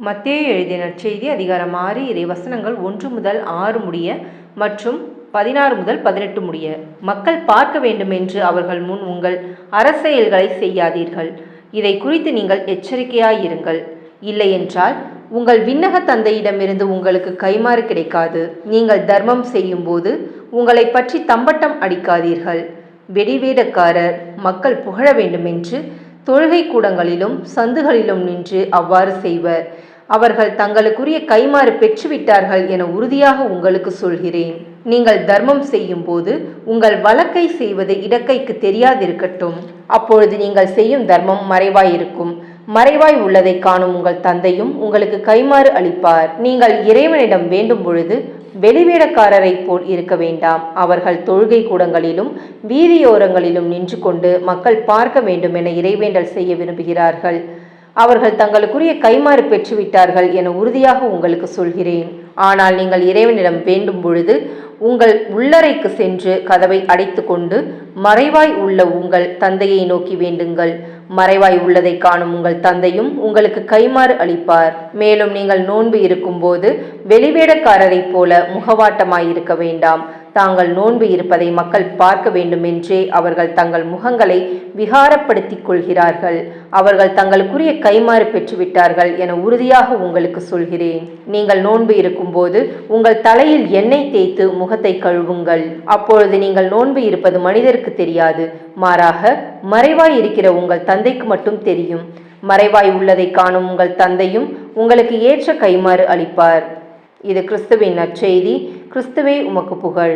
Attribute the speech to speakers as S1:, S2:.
S1: மத்தேயு எழுதிய நற்செய்தி அதிகாரம் 6 இறைவசனங்கள் 1 முதல் 6 முடிய மற்றும் 16 முதல் 18 முடிய. மக்கள் பார்க்க வேண்டுமென்று அவர்கள் முன் உங்கள் அரசியல்களை செய்யாதீர்கள். இதை குறித்து நீங்கள் எச்சரிக்கையாயிருங்கள். இல்லையென்றால் உங்கள் விண்ணக தந்தையிடமிருந்து உங்களுக்கு கைமாறு கிடைக்காது. நீங்கள் தர்மம் செய்யும்போது உங்களை பற்றி தம்பட்டம் அடிக்காதீர்கள். வெடிவேடக்காரர் மக்கள் புகழ வேண்டுமென்று தொழுகை கூடங்களிலும் சந்துகளிலும் நின்று அவ்வாறு செய்வர். அவர்கள் தங்களுக்குரிய கைமாறு பெற்றுவிட்டார்கள் என உறுதியாக உங்களுக்கு சொல்கிறேன். நீங்கள் தர்மம் செய்யும் போது உங்கள் வலக்கை செய்வது இடக்கைக்கு தெரியாதிருக்கட்டும். அப்பொழுது நீங்கள் செய்யும் தர்மம் மறைவாயிருக்கும். மறைவாய் உள்ளதை காணும் உங்கள் தந்தையும் உங்களுக்கு கைமாறு அளிப்பார். நீங்கள் இறைவனிடம் வேண்டும் பொழுது வெளிவேடக்காரரை போல் இருக்க வேண்டாம். அவர்கள் தொழுகை கூடங்களிலும் வீதியோரங்களிலும் நின்று கொண்டு மக்கள் பார்க்க வேண்டும் என இறைவேண்டல் செய்ய விரும்புகிறார்கள். அவர்கள் தங்களுக்குரிய கைமாறு பெற்றுவிட்டார்கள் என உறுதியாக உங்களுக்கு சொல்கிறேன். ஆனால் நீங்கள் இறைவனிடம் வேண்டும் பொழுது உங்கள் உள்ளறைக்கு சென்று கதவை அடைத்து கொண்டு மறைவாய் உள்ள உங்கள் தந்தையை நோக்கி வேண்டுங்கள். மறைவாய் உள்ளதை காணும் உங்கள் தந்தையும் உங்களுக்கு கைமாறு அளிப்பார். மேலும் நீங்கள் நோன்பு இருக்கும்போது வெளிவேடக்காரரைப் போல முகவாட்டமாயிருக்க வேண்டாம். தாங்கள் நோன்பு இருப்பதை மக்கள் பார்க்க வேண்டுமென்றே அவர்கள் தங்கள் முகங்களை விகாரப்படுத்திக் கொள்கிறார்கள். அவர்கள் தங்களுக்குரிய கைமாறு பெற்றுவிட்டார்கள் என உறுதியாக உங்களுக்கு சொல்கிறேன். நீங்கள் நோன்பு இருக்கும்போது உங்கள் தலையில் எண்ணெய் தேய்த்து முகத்தை கழுவுங்கள். அப்பொழுது நீங்கள் நோன்பு இருப்பது மனிதருக்கு தெரியாது, மாறாக மறைவாய் இருக்கிற உங்கள் தந்தைக்கு மட்டும் தெரியும். மறைவாய் உள்ளதை காணும் உங்கள் தந்தையும் உங்களுக்கு ஏற்ற கைமாறு அளிப்பார். இது கிறிஸ்துவின் நற்செய்தி. கிறிஸ்துவே உமக்கு புகழ்.